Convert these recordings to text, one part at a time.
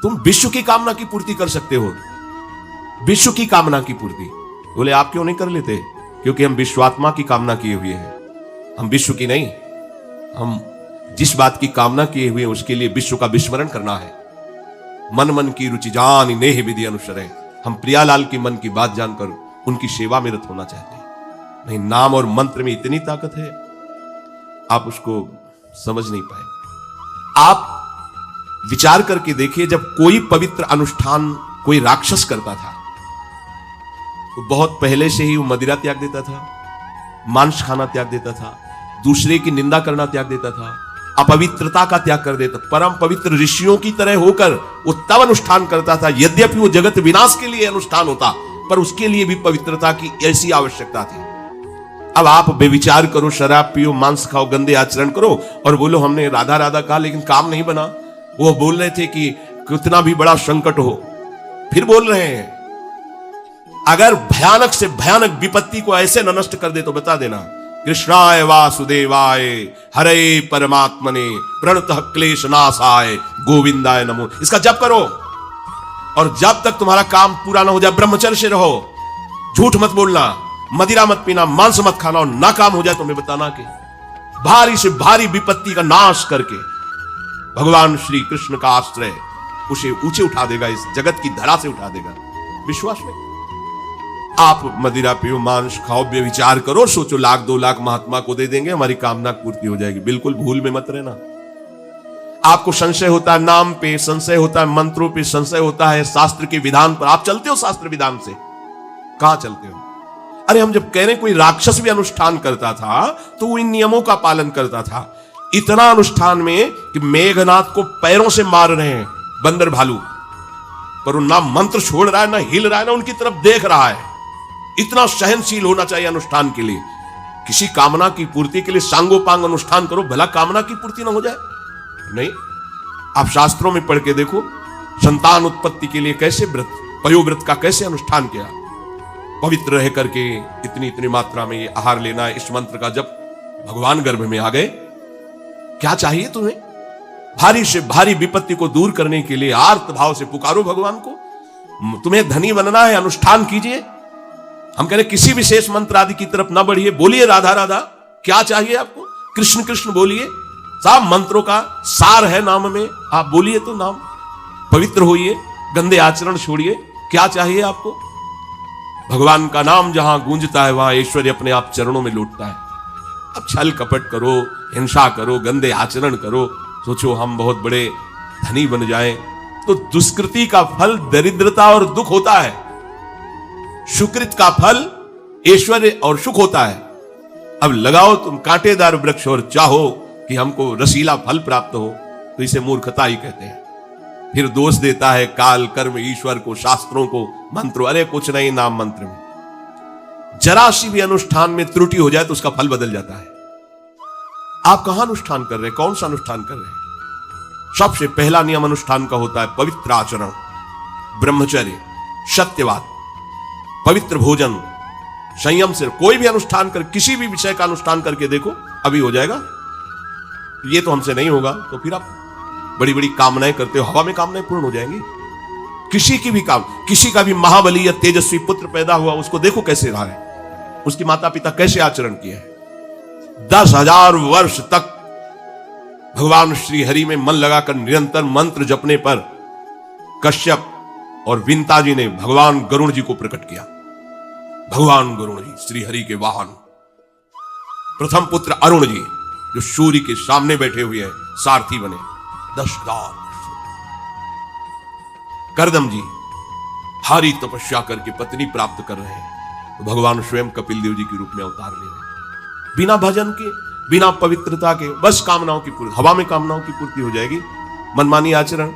तुम विश्व की कामना की पूर्ति कर सकते हो, विश्व की कामना की पूर्ति। बोले आप क्यों नहीं कर लेते? क्योंकि हम विश्वात्मा की कामना किए हुए हैं, हम विश्व की नहीं। हम जिस बात की कामना किए हुए हैं उसके लिए विश्व का विस्मरण करना है। मन मन की रुचि जान नेह विधि अनुसरे। हम प्रियालाल की मन की बात जानकर उनकी सेवा में रत होना चाहते हैं। नहीं, नाम और मंत्र में इतनी ताकत है, आप उसको समझ नहीं पाए। आप विचार करके देखिए, जब कोई पवित्र अनुष्ठान कोई राक्षस करता था तो बहुत पहले से ही वो मदिरा त्याग देता था, मांस खाना त्याग देता था, दूसरे की निंदा करना त्याग देता था, अपवित्रता का त्याग कर देता। परम पवित्र ऋषियों की तरह होकर वो तब अनुष्ठान करता था, यद्यपि वो जगत विनाश के लिए अनुष्ठान होता, पर उसके लिए भी पवित्रता की ऐसी आवश्यकता थी। अब आप बेविचार करो, शराब पियो, मांस खाओ, गंदे आचरण करो और बोलो हमने राधा राधा कहा लेकिन काम नहीं बना। वो बोल रहे थे कि कितना भी बड़ा संकट हो, फिर बोल रहे हैं। अगर भयानक से भयानक विपत्ति को ऐसे न नष्ट कर दे तो बता देना, कृष्णाय वासुदेवाय हरे परमात्मने प्रणतः क्लेश नाशाय गोविंदाय नमो। इसका जप करो और जब तक तुम्हारा काम पूरा ना हो जाए ब्रह्मचर्य से रहो, झूठ मत बोलना, मदिरा मत पीना, मांस मत खाना, और ना काम हो जाए तो हमें बताना कि भारी से भारी विपत्ति का नाश करके भगवान श्री कृष्ण का आश्रय उसे ऊंचे उठा देगा, इस जगत की धरा से उठा देगा। विश्वास में आप मदिरा पियो, मांस खाओ, बेविचार करो, सोचो 1,00,000 2 लाख महात्मा को दे देंगे, हमारी कामना पूर्ति हो जाएगी। बिल्कुल भूल में मत रहना। आपको संशय होता है नाम पे, संशय होता है मंत्रों पे, संशय होता है शास्त्र के विधान पर। आप चलते हो शास्त्र विधान से? कहां चलते हो? अरे हम जब कह रहे हैं कोई राक्षस भी अनुष्ठान करता था तो वो इन नियमों का पालन करता था। इतना अनुष्ठान में कि मेघनाथ को पैरों से मार रहे हैं बंदर भालू, पर वो ना मंत्र छोड़ रहा है, ना हिल रहा है, ना उनकी तरफ देख रहा है। इतना सहनशील होना चाहिए अनुष्ठान के लिए। किसी कामना की पूर्ति के लिए सांगोपांग अनुष्ठान करो, भला कामना की पूर्ति ना हो जाए? नहीं, आप शास्त्रों में पढ़ के देखो, संतान उत्पत्ति के लिए कैसे व्रत, पयोव्रत का कैसे अनुष्ठान किया। पवित्र रह करके इतनी इतनी मात्रा में ये आहार लेना, इस मंत्र का जब भगवान गर्भ में आ गए, क्या चाहिए तुम्हें? भारी से भारी विपत्ति को दूर करने के लिए आर्त भाव से पुकारो भगवान को। तुम्हें धनी बनना है, अनुष्ठान कीजिए। हम कह रहे किसी विशेष मंत्र आदि की तरफ ना बढ़िए, बोलिए राधा राधा। क्या चाहिए आपको? कृष्ण कृष्ण बोलिए। सब मंत्रों का सार है नाम में, आप बोलिए तो नाम। पवित्र होइए, गंदे आचरण छोड़िए। क्या चाहिए आपको? भगवान का नाम जहां गूंजता है वहां ऐश्वर्य अपने आप चरणों में लौटता है। अब छल कपट करो, हिंसा करो, गंदे आचरण करो, सोचो हम बहुत बड़े धनी बन जाएं, तो दुष्कृति का फल दरिद्रता और दुख होता है, सुकृत का फल ऐश्वर्य और सुख होता है। अब लगाओ तुम कांटेदार वृक्ष और चाहो कि हमको रसीला फल प्राप्त हो, तो इसे मूर्खता ही कहते हैं। फिर दोष देता है काल, कर्म, ईश्वर को, शास्त्रों को, मंत्रों। अरे कुछ नहीं, नाम मंत्र में जरा सी भी अनुष्ठान में त्रुटि हो जाए तो उसका फल बदल जाता है। आप कहां अनुष्ठान कर रहे हैं? कौन सा अनुष्ठान कर रहे हैं? सबसे पहला नियम अनुष्ठान का होता है पवित्र आचरण, ब्रह्मचर्य, सत्यवाद, पवित्र भोजन, संयम से। कोई भी अनुष्ठान कर, किसी भी विषय का अनुष्ठान करके देखो, अभी हो जाएगा। ये तो हमसे नहीं होगा तो फिर आप बड़ी बड़ी कामनाएं करते हो, हवा में कामनाएं पूर्ण हो जाएंगी। किसी की भी किसी का भी महाबली या तेजस्वी पुत्र पैदा हुआ, उसको देखो कैसे रहा है, उसकी माता पिता कैसे आचरण किया है। 10,000 वर्ष तक भगवान श्री हरि में मन लगाकर निरंतर मंत्र जपने पर कश्यप और विंता जी ने भगवान गरुण जी को प्रकट किया। भगवान गरुण जी श्री हरि के वाहन, प्रथम पुत्र अरुण जी जो सूर्य के सामने बैठे हुए हैं, सारथी बने। 10,000 करदम जी भारी तपस्या करके पत्नी प्राप्त कर रहे हैं, तो भगवान स्वयं कपिल देव जी के रूप में अवतार ले रहे हैं। बिना भजन के, बिना पवित्रता के, बस कामनाओं की पूर्ति, हवा में कामनाओं की पूर्ति हो जाएगी। मनमानी आचरण,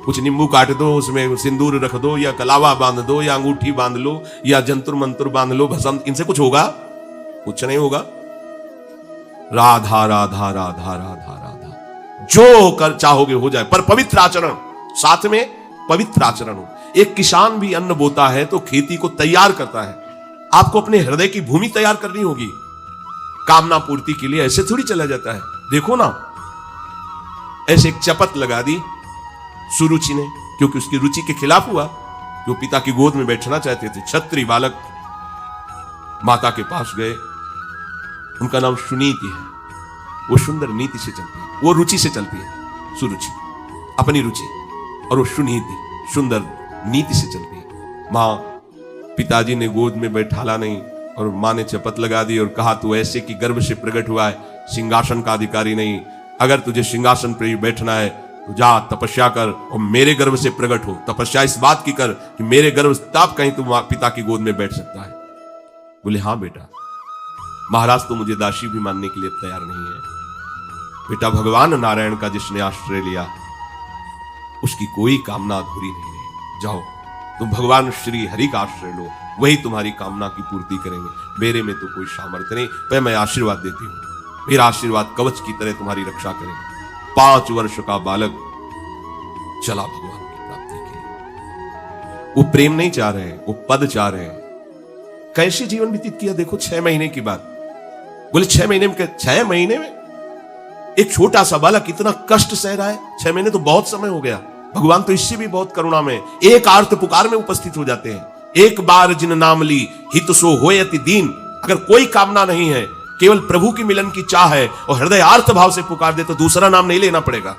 कुछ नींबू काट दो, उसमें सिंदूर रख दो, या कलावा बांध दो, या अंगूठी बांध लो, या जंतुर मंत्र बांध लो, भस्म, इनसे कुछ होगा? कुछ नहीं होगा। राधा राधा राधा राधा राधा, जो कर चाहोगे हो जाए, पर पवित्र आचरण, साथ में पवित्र आचरण हो। एक किसान भी अन्न बोता है तो खेती को तैयार करता है। आपको अपने हृदय की भूमि तैयार करनी होगी। कामना पूर्ति के लिए ऐसे थोड़ी चला जाता है। देखो ना, ऐसे एक चपत लगा दी सुरुचि ने, क्योंकि उसकी रुचि के खिलाफ हुआ कि वो पिता की गोद में बैठना चाहते थे। छत्री बालक माता के पास गए, उनका नाम सुनीति है। वो सुंदर नीति से चलती है, वो रुचि से चलती है, सुरुचि, अपनी रुचि, और वो सुनीति सुंदर नीति से चलती है। मां पिताजी ने गोद में बैठाला नहीं और मां ने चपत लगा दी और कहा तू ऐसे कि गर्भ से प्रकट हुआ है, सिंहासन का अधिकारी नहीं। अगर तुझे सिंहासन पर बैठना है तो जा तपस्या कर और मेरे गर्भ से प्रकट हो। तपस्या इस बात की कर कि मेरे गर्भ तब कहीं तू पिता की गोद में बैठ सकता है। बोले हाँ बेटा। महाराज तो मुझे दासी भी मानने के लिए तैयार नहीं है। बेटा भगवान नारायण का जिसने आश्रय लिया उसकी कोई कामना अधूरी नहीं रही। जाओ तुम भगवान श्री हरि का आश्रय लो, वही तुम्हारी कामना की पूर्ति करेंगे। मेरे में तो कोई सामर्थ्य नहीं, पर मैं आशीर्वाद देती हूं। मेरा आशीर्वाद कवच की तरह तुम्हारी रक्षा करेगा। 5 वर्ष का बालक चला भगवान की प्राप्ति के लिए। वो प्रेम नहीं चाह रहे हैं, वो पद चाह रहे हैं। कैसे जीवन व्यतीत किया देखो। 6 महीने की बात। बोले 6 महीने में, 6 महीने में एक छोटा सा बालक इतना कष्ट सह रहा है। 6 महीने तो बहुत समय हो गया। भगवान तो इससे भी बहुत करुणा में एक आर्त पुकार में उपस्थित हो जाते हैं। एक बार जिन नाम ली हित सो होय अति दीन। अगर कोई कामना नहीं है, केवल प्रभु की मिलन की चाह है और हृदय आर्त भाव से पुकार दे तो दूसरा नाम नहीं लेना पड़ेगा।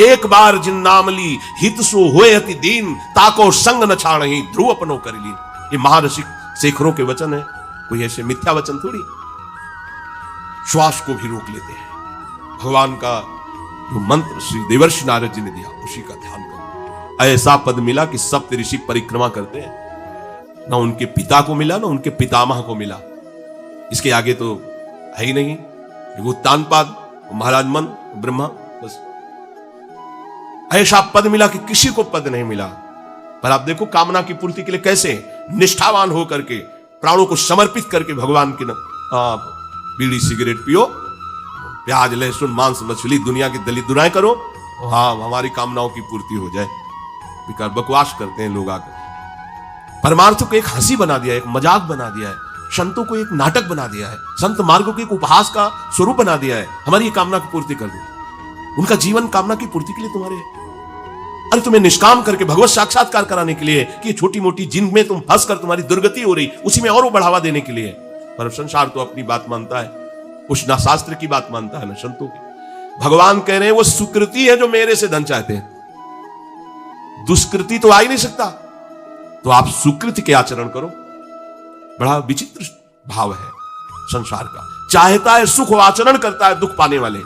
एक बार जिन नाम ली हित सो होय अति दीन, ताको संग न छाणहि ध्रुव अपनो कर ली। ये महारसिक शेखरों के वचन है, कोई ऐसे मिथ्या वचन थोड़ी। श्वास को भी रोक लेते हैं। भगवान का जो मंत्र श्री देवर्षि नारद जी ने दिया उसी का ध्यान करो। ऐसा पद मिला कि सप्त ऋषि परिक्रमा करते हैं। ना उनके पिता को मिला, ना उनके पितामह को मिला। इसके आगे तो है ही नहीं। वो तानपाद, महाराज मन, ब्रह्मा, बस ऐसा पद मिला कि किसी को पद नहीं मिला। पर आप देखो कामना की पूर्ति के लिए कैसे निष्ठावान होकर के, प्राणों को समर्पित करके भगवान के बीड़ी सिगरेट पियो, प्याज लहसुन मांस मछली दुनिया की दलित दुराएं करो, हाँ हमारी कामनाओं की पूर्ति हो जाए। बेकार बकवास करते हैं लोग आकर। परमार्थ को एक हंसी बना दिया, एक मजाक बना दिया है। संतों को एक नाटक बना दिया है। संत मार्गों को एक उपहास का स्वरूप बना दिया है। हमारी ये कामना की पूर्ति कर दो। उनका जीवन कामना की पूर्ति के लिए तुम्हारे, अरे तुम्हें निष्काम करके भगवत साक्षात्कार कराने के लिए कि छोटी मोटी जिनमें तुम फंस कर तुम्हारी दुर्गति हो रही उसी में और वो बढ़ावा देने के लिए। पर संसार तो अपनी बात मानता है, उस ना शास्त्र की बात मानता है ना संतों की। भगवान कह रहे हैं वो सुकृति है जो मेरे से धन चाहते हैं, दुष्कृति तो आ ही नहीं सकता। तो आप सुकृति के आचरण करो। बड़ा विचित्र भाव है संसार का। चाहता है सुख, आचरण करता है दुख पाने वाले।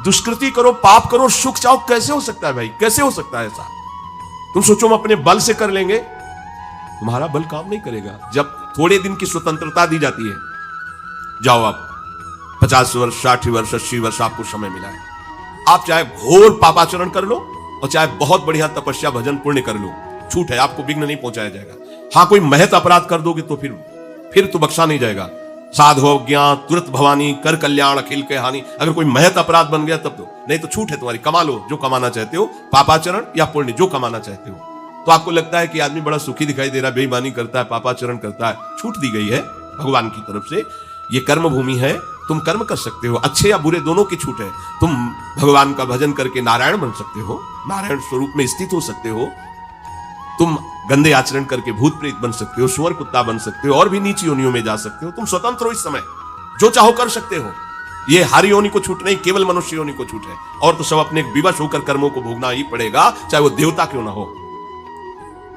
दुष्कृति करो, पाप करो, सुख चाहो, कैसे हो सकता है भाई? कैसे हो सकता है ऐसा? तुम सोचो हम अपने बल से कर लेंगे, तुम्हारा बल काम नहीं करेगा। जब थोड़े दिन की स्वतंत्रता दी जाती है, जाओ आप 50 वर्ष 60 वर्ष 80 वर्ष आपको समय मिला है, आप चाहे घोर पापाचरण कर लो और चाहे बहुत बढ़िया तपस्या भजन पुण्य कर लो, छूट है, आपको विघ्न नहीं पहुंचाया जाएगा। हाँ कोई महत अपराध कर दोगे तो फिर तो बख्शा नहीं जाएगा। साधो ज्ञान तुरंत भवानी कर कल्याण अखिल के हानि। अगर कोई महत अपराध बन गया तब तो, नहीं तो छूट है तुम्हारी, कमा लो जो कमाना चाहते हो, पापाचरण या पुण्य जो कमाना चाहते हो। तो आपको लगता है कि आदमी बड़ा सुखी दिखाई दे रहा है, बेईमानी करता है, पापाचरण करता है, छूट दी गई है भगवान की तरफ से। ये कर्म भूमि है, तुम कर्म कर सकते हो, अच्छे या बुरे दोनों की छूट है। तुम भगवान का भजन करके नारायण बन सकते हो, नारायण स्वरूप में स्थित हो सकते हो। तुम गंदे आचरण करके भूत प्रेत बन सकते हो, सुअर कुत्ता बन सकते हो, और भी नीची योनियों में जा सकते हो। तुम स्वतंत्र हो इस समय, जो चाहो कर सकते हो। ये हर योनि को छूट नहीं, केवल मनुष्य योनि को छूट है। और तो सब अपने विवश होकर कर्मों को भोगना ही पड़ेगा, चाहे वो देवता क्यों ना हो।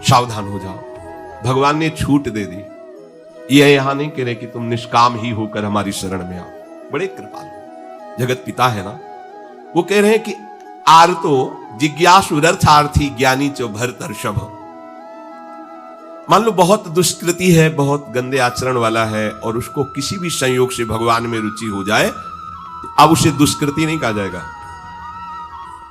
सावधान हो जाओ, भगवान ने छूट दे दी। ये यहां नहीं कह रहे कि तुम निष्काम ही होकर हमारी शरण में आओ। बड़े कृपालु जगत पिता है ना, वो कह रहे हैं कि आर्तो जिज्ञासु रथार्थी ज्ञानी चो भरतर्षभ। मान लो बहुत दुष्कृति है, बहुत गंदे आचरण वाला है, और उसको किसी भी संयोग से भगवान में रुचि हो जाए, तो अब उसे दुष्कृति नहीं कहा जाएगा।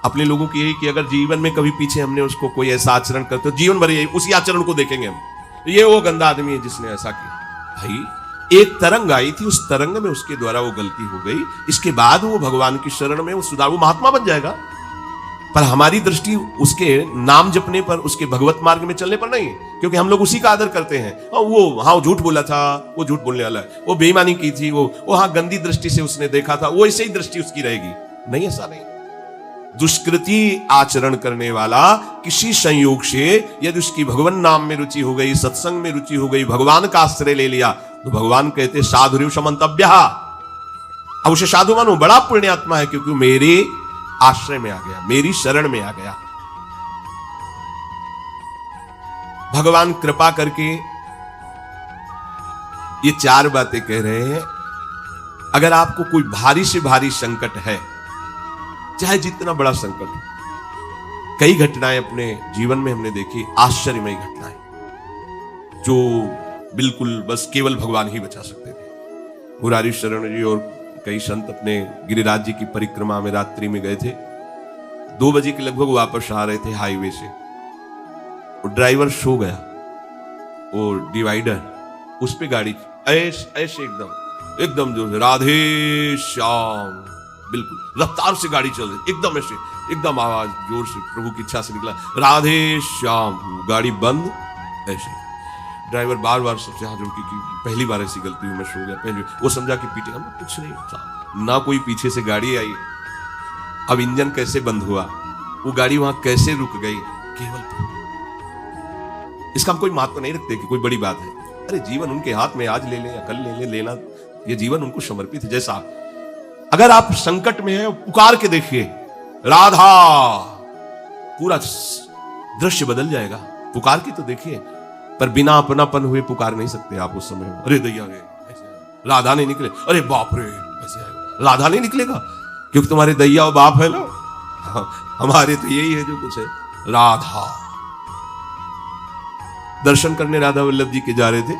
अपने लोगों की यही कि अगर जीवन में कभी पीछे हमने उसको कोई ऐसा आचरण करते हो, जीवन भर यही उसी आचरण को देखेंगे हम, ये वो गंदा आदमी है जिसने ऐसा किया। भाई एक तरंग आई थी, उस तरंग में उसके द्वारा वो गलती हो गई, इसके बाद वो भगवान की शरण में वो सुधार, वो महात्मा बन जाएगा। पर हमारी दृष्टि उसके नाम जपने पर, उसके भगवत मार्ग में चलने पर नहीं, क्योंकि हम लोग उसी का आदर करते हैं। और वो हाँ झूठ बोला था, वो झूठ बोलने वाला है, वो बेईमानी की थी, वो हाँ गंदी दृष्टि से उसने देखा था, वो ऐसे ही दृष्टि उसकी रहेगी। नहीं, ऐसा नहीं। दुष्कृति आचरण करने वाला किसी संयोग से यदि उसकी भगवान नाम में रुचि हो गई, सत्संग में रुचि हो गई, भगवान का आश्रय ले लिया, तो भगवान कहते साधुरिव समंतव्य। अब उसे साधु मानो, बड़ा पुण्यात्मा है, क्योंकि मेरे आश्रय में आ गया, मेरी शरण में आ गया। भगवान कृपा करके ये चार बातें कह रहे हैं। अगर आपको कोई भारी से भारी संकट है, चाहे जितना बड़ा संकट हो, कई घटनाएं अपने जीवन में हमने देखी, आश्चर्यमयी घटनाएं, जो बिल्कुल बस केवल भगवान ही बचा सकते थे। मुरारी शरण जी और कई संत अपने गिरिराज जी की परिक्रमा में रात्रि में गए थे। 2 बजे के लगभग वापस आ रहे थे हाईवे से, और ड्राइवर सो गया, और डिवाइडर उस पे गाड़ी ऐसे एकदम जो राधे श्याम, बिल्कुल रफ्तार से गाड़ी चल रही, एकदम ऐसे, एकदम आवाज जोर से, प्रभु की इच्छा से निकला, राधे श्याम, गाड़ी बंद। ऐसे ड्राइवर बार बार सबसे हाथ जोड़ के कि पहली बार ऐसी गलती हुई, मैं सो गया, पहले वो समझा कि पीटे, हम कुछ नहीं था ना, कोई पीछे से गाड़ी आई। अब इंजन कैसे बंद हुआ, वो गाड़ी वहां कैसे रुक गई, केवल इसका हम कोई महत्व नहीं रखते कि कोई बड़ी बात है। अरे जीवन उनके हाथ में, आज ले ले या कल ले ले, लेना ये जीवन उनको समर्पित है। जैसा अगर आप संकट में हैं, पुकार के देखिए राधा, पूरा दृश्य बदल जाएगा। पुकार के तो देखिए, पर बिना अपनापन हुए पुकार नहीं सकते आप उस समय। अरे दैया रे, राधा नहीं निकले, अरे बाप रे, ऐसे आएगा, राधा नहीं निकलेगा क्योंकि तुम्हारे दैया और बाप है ना। हमारे तो यही है जो कुछ है, राधा। दर्शन करने राधा वल्लभ जी के जा रहे थे,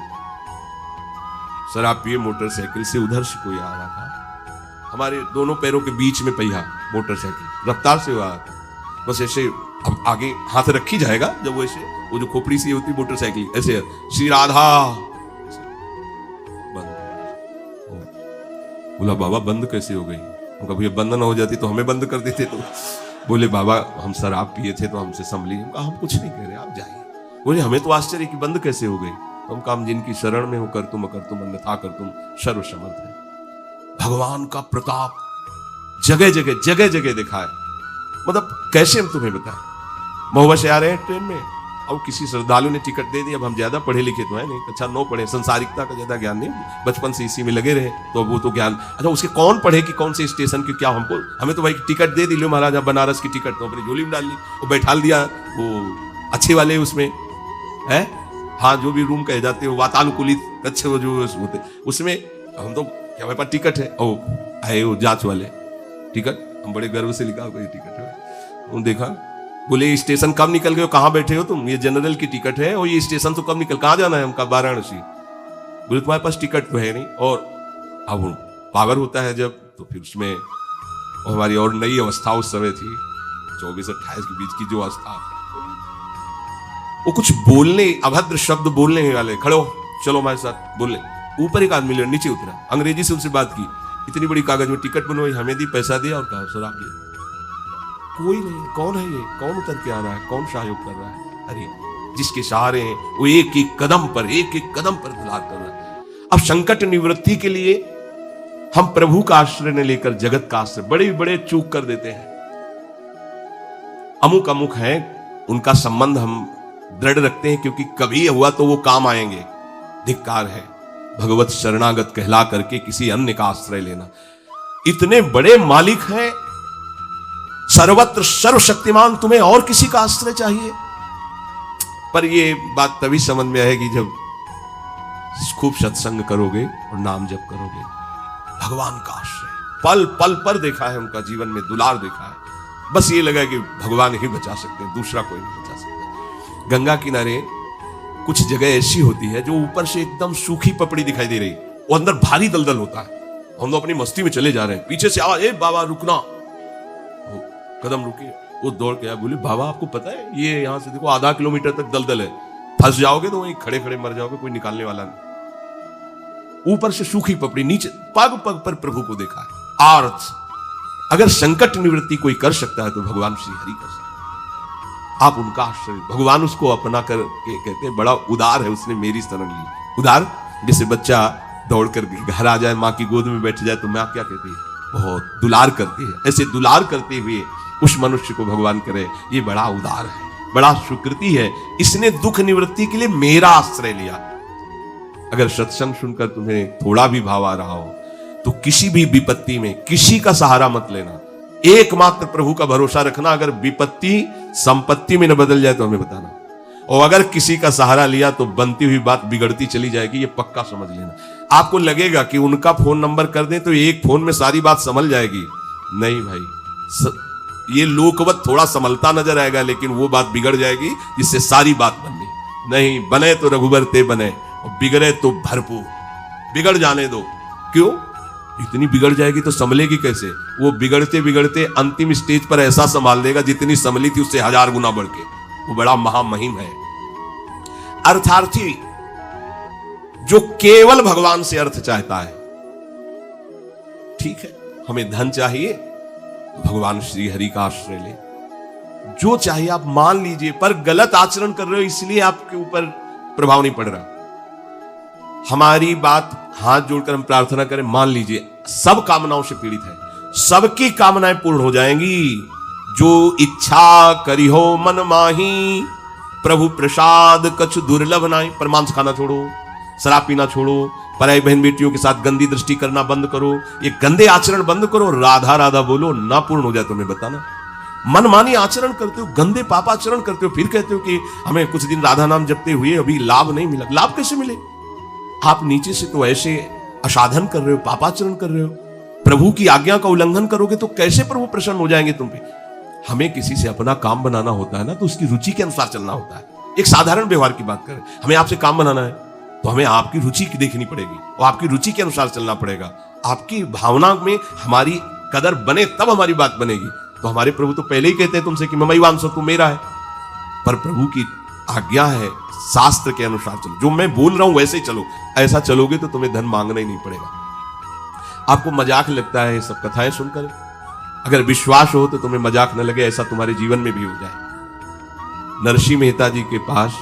शराब पिए मोटरसाइकिल से उधर से कोई आ रहा था, हमारे दोनों पैरों के बीच में पहिया मोटरसाइकिल रफ्तार से आ रहा था, बस ऐसे अब आगे हाथ रखी जाएगा, जब वो ऐसे, वो जो खोपड़ी सी होती मोटरसाइकिल, ऐसे श्री राधा, बंद। बोला बाबा बंद कैसे हो गई? उनका भैया बंद ना हो जाती तो हमें बंद कर देते। तो बोले बाबा हम शराब पिए थे तो हमसे संभली। हम कुछ नहीं कह रहे, आप जाइए। बोले हमें तो आश्चर्य कि बंद कैसे हो गई। हम काम जिनकी शरण में हो, कर तुम अकर तुम अन्यथा कर तुम सर्वसमर्थ है। भगवान का प्रताप जगह जगह जगह जगह दिखा है। मतलब कैसे हम तुम्हें बताएं। महुआ से आ रहे हैं ट्रेन में, अब किसी श्रद्धालु ने टिकट दे दी। अब हम ज्यादा पढ़े लिखे तो है नहीं, अच्छा 9 पढ़े, संसारिकता का ज्यादा ज्ञान नहीं, बचपन से इसी में लगे रहे, तो वो तो ज्ञान। अच्छा उसके कौन पढ़े कि कौन से स्टेशन की क्या, हमको हमें तो भाई टिकट दे दी, लो महाराजा बनारस की टिकट, तो अपनी झोली में डाल ली, वो बैठा दिया वो अच्छे वाले उसमें है, हाँ जो भी रूम कहे जाते हो वातानुकूलित अच्छे वो जो होते उसमें। हम तो क्या हमारे पास टिकट है, ओ आए वो जांच वाले टिकट, हम बड़े गर्व से लिखा कोई टिकट है। उन्होंने देखा, बोले स्टेशन कब निकल गए हो, कहाँ बैठे हो तुम, ये जनरल की टिकट है और ये स्टेशन तो कब निकल, कहाँ जाना है हमका, वाराणसी। बोले तुम्हारे पास टिकट तो है नहीं। और अब पावर होता है जब, तो फिर उसमें हमारी और नई अवस्था उस समय थी 24-28 के बीच की जो अवस्था, वो कुछ बोलने, अभद्र शब्द बोलने वाले, खड़े हो चलो हमारे साथ बोलने। ऊपर एक आदमी ले नीचे उतरा, अंग्रेजी से उनसे बात की, इतनी बड़ी कागज में टिकट बनवाई, हमें दी, पैसा दिया और कहा सर आप ले। कोई नहीं, कौन है ये, कौन उतर के आ रहा है, कौन सहयोग कर रहा है? अरे जिसके सहारे हैं वो एक एक कदम पर दुलार कर रहा है। अब संकट निवृत्ति के लिए हम प्रभु का आश्रय न लेकर जगत का आश्रय बड़े बड़े चूक कर देते हैं। अमुक अमुक है, उनका संबंध हम दृढ़ रखते हैं क्योंकि कभी हुआ तो वो काम आएंगे। धिक्कार है भगवत शरणागत कहला करके किसी अन्य का आश्रय लेना। इतने बड़े मालिक हैं, सर्वत्र सर्वशक्तिमान, तुम्हें और किसी का आश्रय चाहिए? पर ये बात तभी समझ में आएगी जब खूब सत्संग करोगे और नाम जप करोगे। भगवान का आश्रय पल पल पर देखा है, उनका जीवन में दुलार देखा है। बस ये लगा कि भगवान ही बचा सकते हैं, दूसरा कोई नहीं बचा सकता। गंगा किनारे कुछ जगह ऐसी होती है जो ऊपर से एकदम सूखी पपड़ी दिखाई दे रही, वो अंदर भारी दलदल होता है। हम लोग अपनी मस्ती में चले जा रहे हैं, पीछे से आवाज, ए बाबा रुकना। कदम रुके, वो दौड़ के आया, बोले बाबा आपको पता है ये यहां से देखो आधा किलोमीटर तक दलदल है, फंस जाओगे तो वहीं खड़े खड़े मर जाओगे, कोई निकालने वाला नहीं। ऊपर से सूखी पपड़ी, नीचे पग पग पर प्रभु को देखा है। आर्थ अगर संकट निवृत्ति कोई कर सकता है तो भगवान श्री हरि कर सकते। आप उनका आश्रय, भगवान उसको अपना कर के कहते हैं बड़ा उदार है, उसने मेरी शरण ली। उदार जैसे बच्चा दौड़ कर घर आ जाए, माँ की गोद में बैठ जाए तो माँ क्या कहती है, बहुत दुलार करती है। ऐसे दुलार करते हुए उस मनुष्य को भगवान करे ये बड़ा उदार है, बड़ा सुकृति है, इसने दुख निवृत्ति के लिए मेरा आश्रय लिया। अगर सत्संग सुनकर तुम्हें थोड़ा भी भाव आ रहा हो तो किसी भी विपत्ति में किसी का सहारा मत लेना, एकमात्र प्रभु का भरोसा रखना। अगर विपत्ति संपत्ति में न बदल जाए तो हमें बताना, और अगर किसी का सहारा लिया तो बनती हुई बात बिगड़ती चली जाएगी, ये पक्का समझ लेना। आपको लगेगा कि उनका फोन नंबर कर दें तो एक फोन में सारी बात संभल जाएगी, नहीं भाई, ये लोकवत थोड़ा संभलता नजर आएगा, लेकिन वो बात बिगड़ जाएगी जिससे सारी बात बननी। नहीं, बने तो रघुबर ते बने, और बिगड़े तो भरपूर, बिगड़ जाने दो। क्यों? इतनी बिगड़ जाएगी तो संभलेगी कैसे? वो बिगड़ते बिगड़ते अंतिम स्टेज पर ऐसा संभाल देगा जितनी संभली थी उससे 1000 गुना बढ़ के। वो बड़ा महामहिम है। अर्थार्थी जो केवल भगवान से अर्थ चाहता है, ठीक है, हमें धन चाहिए, भगवान श्री हरि का आश्रय ले, जो चाहिए आप मान लीजिए, पर गलत आचरण कर रहे हो इसलिए आपके ऊपर प्रभाव नहीं पड़ रहा। हमारी बात हाथ जोड़कर हम प्रार्थना करें, मान लीजिए सब कामनाओं से पीड़ित है, सबकी कामनाएं पूर्ण हो जाएंगी। जो इच्छा करी हो मन माही, प्रभु प्रसाद कछु दुर्लभ नाई। पर मांस खाना छोड़ो, शराब पीना छोड़ो, पराई बहन बेटियों के साथ गंदी दृष्टि करना बंद करो, ये गंदे आचरण बंद करो, राधा राधा बोलो, ना पूर्ण हो जाए तुम्हें बताना। मनमानी आचरण करते हो, गंदे पाप आचरण करते हो, फिर कहते हो कि हमें कुछ दिन राधा नाम जपते हुए अभी लाभ नहीं मिला। लाभ कैसे मिले? आप नीचे से तो ऐसे असाधन कर रहे हो, पापाचरण कर रहे हो, प्रभु की आज्ञा का उल्लंघन करोगे तो कैसे प्रभु प्रसन्न हो जाएंगे तुम पे? हमें किसी से अपना काम बनाना होता है ना, तो उसकी रुचि के अनुसार चलना होता है। एक साधारण व्यवहार की बात करें, हमें आपसे काम बनाना है तो हमें आपकी रुचि की देखनी पड़ेगी और आपकी रुचि के अनुसार चलना पड़ेगा। आपकी भावना में हमारी कदर बने तब हमारी बात बनेगी। तो हमारे प्रभु तो पहले ही कहते हैं तुमसे कि ममई वांसो, तू मेरा है। पर प्रभु की आज्ञा है, शास्त्र के अनुसार चलो, जो मैं बोल रहा हूं वैसे ही चलो। ऐसा चलोगे तो तुम्हें धन मांगना ही नहीं पड़ेगा। आपको मजाक लगता है ये सब कथाएं सुनकर? अगर विश्वास हो तो तुम्हें मजाक न लगे, ऐसा तुम्हारे जीवन में भी हो जाए। नरसिंह मेहता जी के पास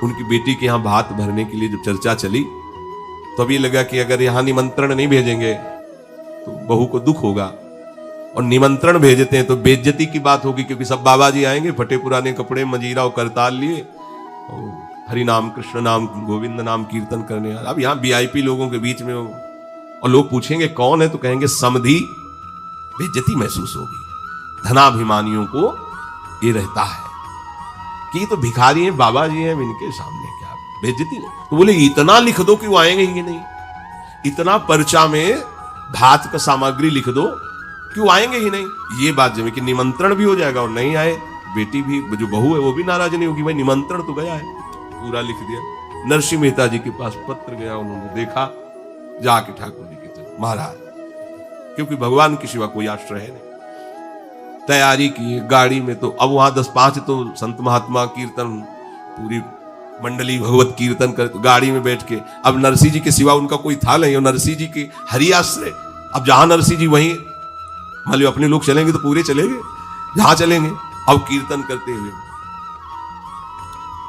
उनकी बेटी के यहां भात भरने के लिए जब चर्चा चली तो अभी लगा कि अगर यहां निमंत्रण नहीं भेजेंगे तो बहू को दुख होगा, और निमंत्रण भेजते हैं तो बेइज्जती की बात होगी, क्योंकि सब बाबा जी आएंगे फटे पुराने कपड़े, मंजीरा और करताल लिए, और हरि नाम कृष्ण नाम गोविंद नाम कीर्तन करने। अब यहाँ वीआईपी लोगों के बीच में हो और लोग पूछेंगे कौन है, तो कहेंगे समधी, बेइज्जती महसूस होगी। धनाभिमानियों को ये रहता है कि ये तो भिखारी हैं, बाबा जी हैं, इनके सामने क्या बेइज्जती नहीं। तो बोले इतना लिख दो कि वो आएंगे ही नहीं, इतना पर्चा में भात का सामग्री लिख दो कि वो आएंगे ही नहीं। ये बात जब कि निमंत्रण भी हो जाएगा और नहीं आए, बेटी भी जो बहू है वो भी नाराज नहीं होगी, भाई निमंत्रण तो गया है, पूरा लिख दिया। नरसिंह मेहता जी के पास पत्र गया, उन्होंने देखा, जाके ठाकुर जी के चलो महाराज, क्योंकि भगवान के सिवा कोई आश्रय है नहीं। तैयारी की गाड़ी में, तो अब वहां 10-5 तो संत महात्मा कीर्तन, पूरी मंडली भगवत कीर्तन कर, गाड़ी में बैठ के। अब नरसिंह जी के सिवा उनका कोई था नहीं, और नरसिंह जी के हरि आश्रय। अब जहां नरसिंह जी वहीं, मान लो अपने लोग चलेंगे तो पूरे चलेंगे, जहां चलेंगे। अब कीर्तन करते हुए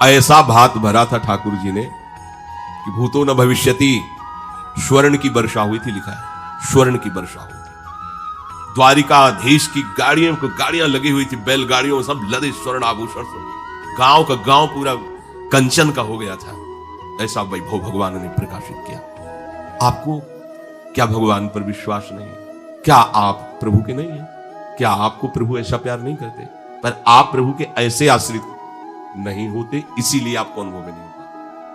ऐसा भात भरा था ठाकुर जी ने कि भूतो न भविष्यति, स्वर्ण की वर्षा हुई थी, लिखा है स्वर्ण की वर्षा हुई थी। द्वारिकाधीश की गाड़ियां लगी हुई थी, बैलगाड़ियों में सब लदे स्वर्ण आभूषण से, गांव का गांव पूरा कंचन का हो गया था। ऐसा वैभव भगवान ने प्रकाशित किया। आपको क्या भगवान पर विश्वास नहीं है? क्या आप प्रभु के नहीं हैं? क्या आपको प्रभु ऐसा प्यार नहीं करते? पर आप प्रभु के ऐसे आश्रित नहीं होते, इसीलिए आपको अनुभव में नहीं होता।